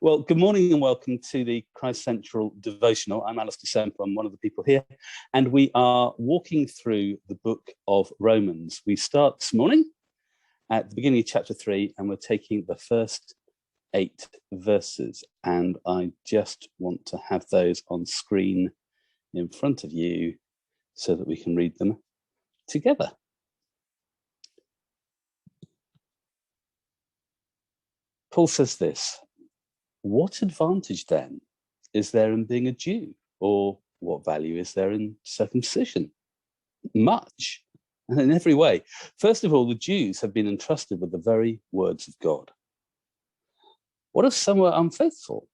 Well, good morning and welcome to the Christ Central Devotional. I'm Alistair Semple. I'm one of the people here, and we are walking through the book of Romans. We start this morning at the beginning of chapter 3, and we're taking the first 8 verses, and I just want to have those on screen in front of you so that we can read them together. Paul says this: "What advantage then is there in being a Jew? Or what value is there in circumcision? Much, and in every way. First of all, the Jews have been entrusted with the very words of God. What if some were unfaithful?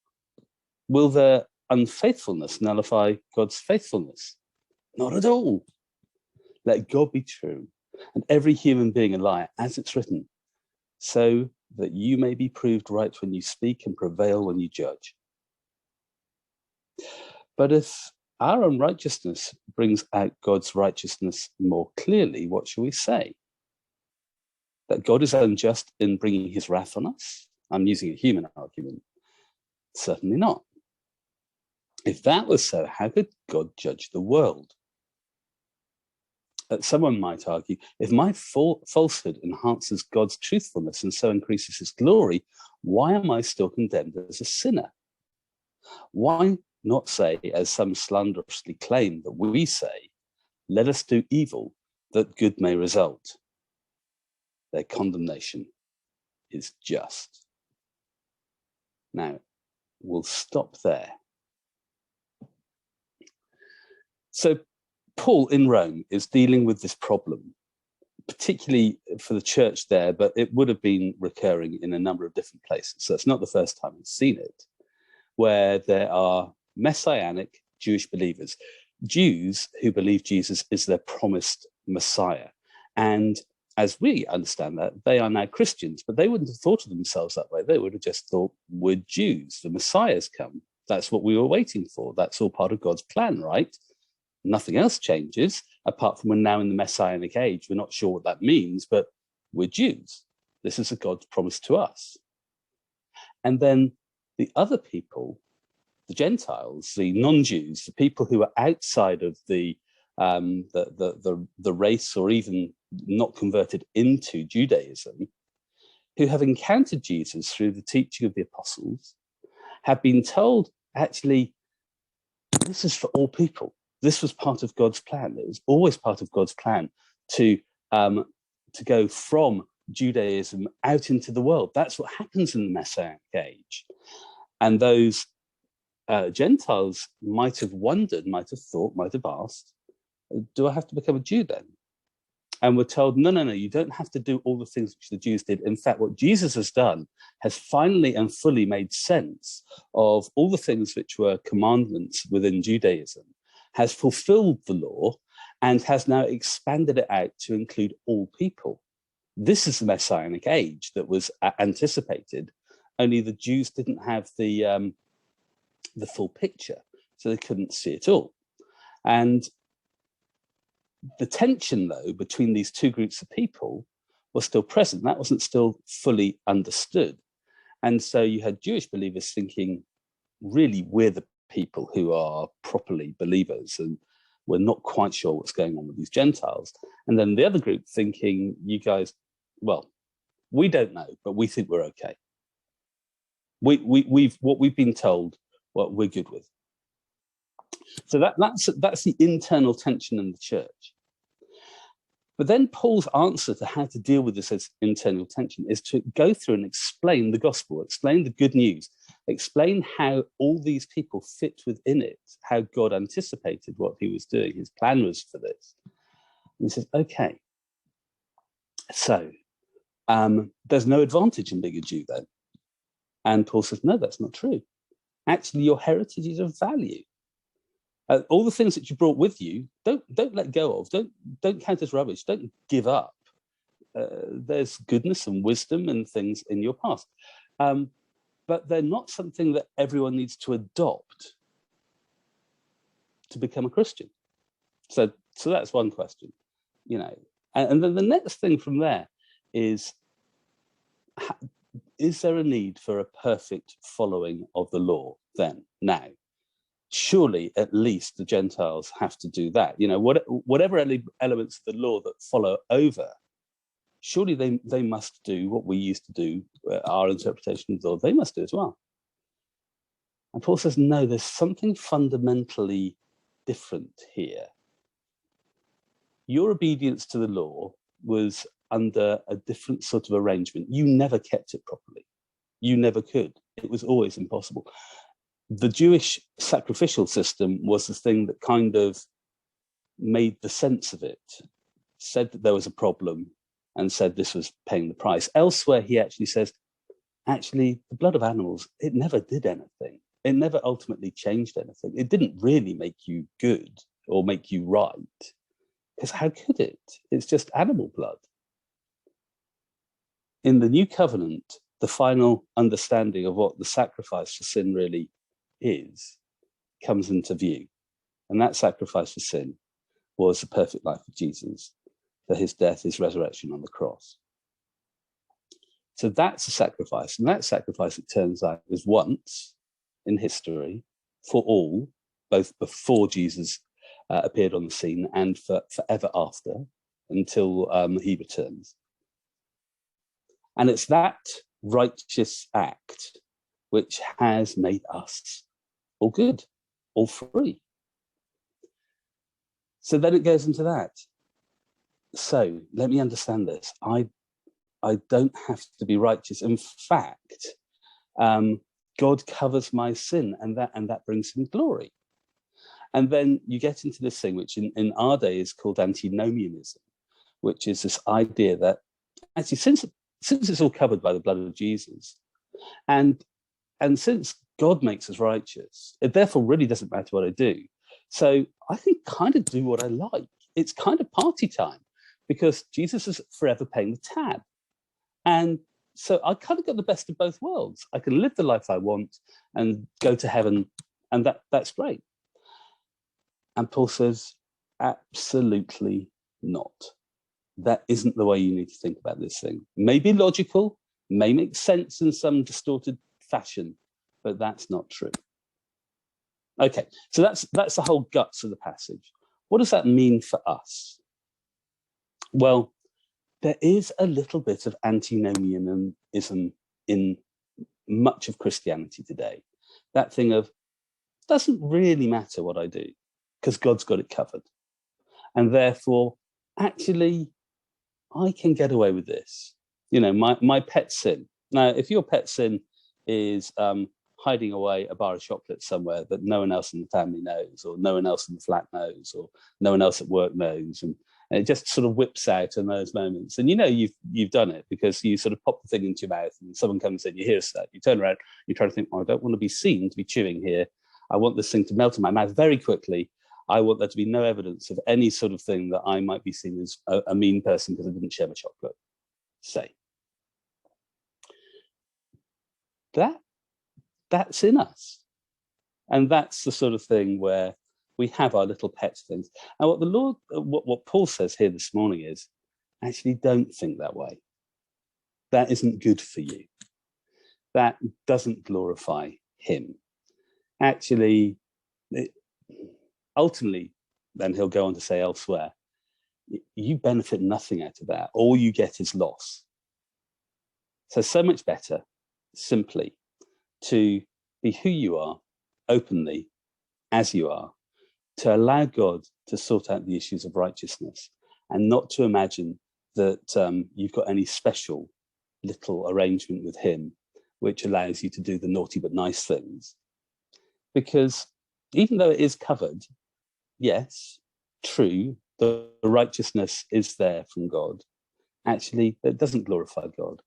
Will their unfaithfulness nullify God's faithfulness? Not at all. Let God be true, and every human being a liar, as it's written, so that you may be proved right when you speak and prevail when you judge. But if our unrighteousness brings out God's righteousness more clearly, what shall we say? That God is unjust in bringing his wrath on us? I'm using a human argument. Certainly not. If that was so, how could God judge the world? Someone might argue, if my falsehood enhances God's truthfulness and so increases his glory, why am I still condemned as a sinner? Why not say, as some slanderously claim that we say, let us do evil that good may result? Their condemnation is just." Now, we'll stop there. So Paul in Rome is dealing with this problem, particularly for the church there, but it would have been recurring in a number of different places. So it's not the first time we've seen it, where there are messianic Jewish believers, Jews who believe Jesus is their promised Messiah. And as we understand that, they are now Christians, but they wouldn't have thought of themselves that way. They would have just thought, we're Jews, the Messiah's come. That's what we were waiting for. That's all part of God's plan, right? Nothing else changes, apart from we're now in the Messianic age. We're not sure what that means, but we're Jews. This is a God's promise to us. And then the other people, the Gentiles, the non-Jews, the people who are outside of the race or even not converted into Judaism, who have encountered Jesus through the teaching of the apostles, have been told, actually, this is for all people. This was part of God's plan. It was always part of God's plan to go from Judaism out into the world. That's what happens in the Messianic age. And those Gentiles might have wondered, might have thought, might have asked, do I have to become a Jew then? And we're told, no, you don't have to do all the things which the Jews did. In fact, what Jesus has done has finally and fully made sense of all the things which were commandments within Judaism, has fulfilled the law, and has now expanded it out to include all people. This is the Messianic age that was anticipated, only the Jews didn't have the full picture, so they couldn't see it all. And the tension, though, between these two groups of people was still present. That wasn't still fully understood. And so you had Jewish believers thinking, really, we're the people who are properly believers, and we're not quite sure what's going on with these Gentiles. And then the other group thinking, you guys, well, we don't know, but we think we're okay. What we've been told, what we're good with. So that's the internal tension in the church. But then Paul's answer to how to deal with this internal tension is to go through and explain the gospel, explain the good news, explain how all these people fit within it, how God anticipated what he was doing, his plan was for this. And he says, okay, so there's no advantage in being a Jew then. And Paul says, no, that's not true. Actually, your heritage is of value. All the things that you brought with you, don't let go of. Don't count as rubbish. Don't give up. There's goodness and wisdom and things in your past, but they're not something that everyone needs to adopt to become a Christian. So that's one question, and then the next thing from there is is there a need for a perfect following of the law then? Now, surely at least the Gentiles have to do that. Whatever elements of the law that follow over, surely they must do what we used to do, our interpretation of the law, they must do as well. And Paul says, no, there's something fundamentally different here. Your obedience to the law was under a different sort of arrangement. You never kept it properly. You never could. It was always impossible. The Jewish sacrificial system was the thing that kind of made the sense of it, said that there was a problem, and said this was paying the price. Elsewhere, he actually says, actually, the blood of animals, it never did anything. It never ultimately changed anything. It didn't really make you good or make you right, because how could it? It's just animal blood. In the new covenant, the final understanding of what the sacrifice for sin really is comes into view. And that sacrifice for sin was the perfect life of Jesus, for his death, his resurrection on the cross. So that's a sacrifice. And that sacrifice, it turns out, was once in history for all, both before Jesus appeared on the scene and forever after, until he returns. And it's that righteous act which has made us all good, all free. So then it goes into that. So let me understand this. I don't have to be righteous. In fact, God covers my sin, and that brings him glory. And then you get into this thing, which in our day is called antinomianism, which is this idea that actually since it's all covered by the blood of Jesus, and since God makes us righteous, it therefore really doesn't matter what I do. So I can kind of do what I like. It's kind of party time, because Jesus is forever paying the tab. And so I kind of got the best of both worlds. I can live the life I want and go to heaven, and that's great. And Paul says, absolutely not. That isn't the way you need to think about this thing. May be logical, may make sense in some distorted fashion, but that's not true. Okay, so that's the whole guts of the passage. What does that mean for us? Well, there is a little bit of antinomianism in much of Christianity today. That thing of, doesn't really matter what I do, because God's got it covered. And therefore, actually, I can get away with this. My pet sin. Now, if your pet sin is hiding away a bar of chocolate somewhere that no one else in the family knows, or no one else in the flat knows, or no one else at work knows, and it just sort of whips out in those moments, and you've done it because you sort of pop the thing into your mouth, and someone comes in, you hear that, you turn around, you try to think, I don't want to be seen to be chewing here. I want this thing to melt in my mouth very quickly. I want there to be no evidence of any sort of thing that I might be seen as a mean person because I didn't share my chocolate. Say. That's in us. And that's the sort of thing where we have our little pet things. And what Paul says here this morning is, actually don't think that way. That isn't good for you. That doesn't glorify him. Actually, ultimately, then he'll go on to say elsewhere, you benefit nothing out of that. All you get is loss. So much better, simply, to be who you are, openly, as you are, to allow God to sort out the issues of righteousness, and not to imagine that you've got any special little arrangement with him which allows you to do the naughty but nice things. Because even though it is covered, yes, true, the righteousness is there from God. Actually, it doesn't glorify God,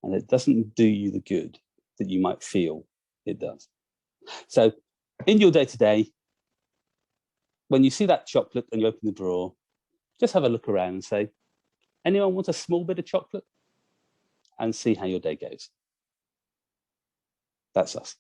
and it doesn't do you the good that you might feel it does. So in your day-to-day, when you see that chocolate and you open the drawer, just have a look around and say, anyone want a small bit of chocolate? And see how your day goes. That's us.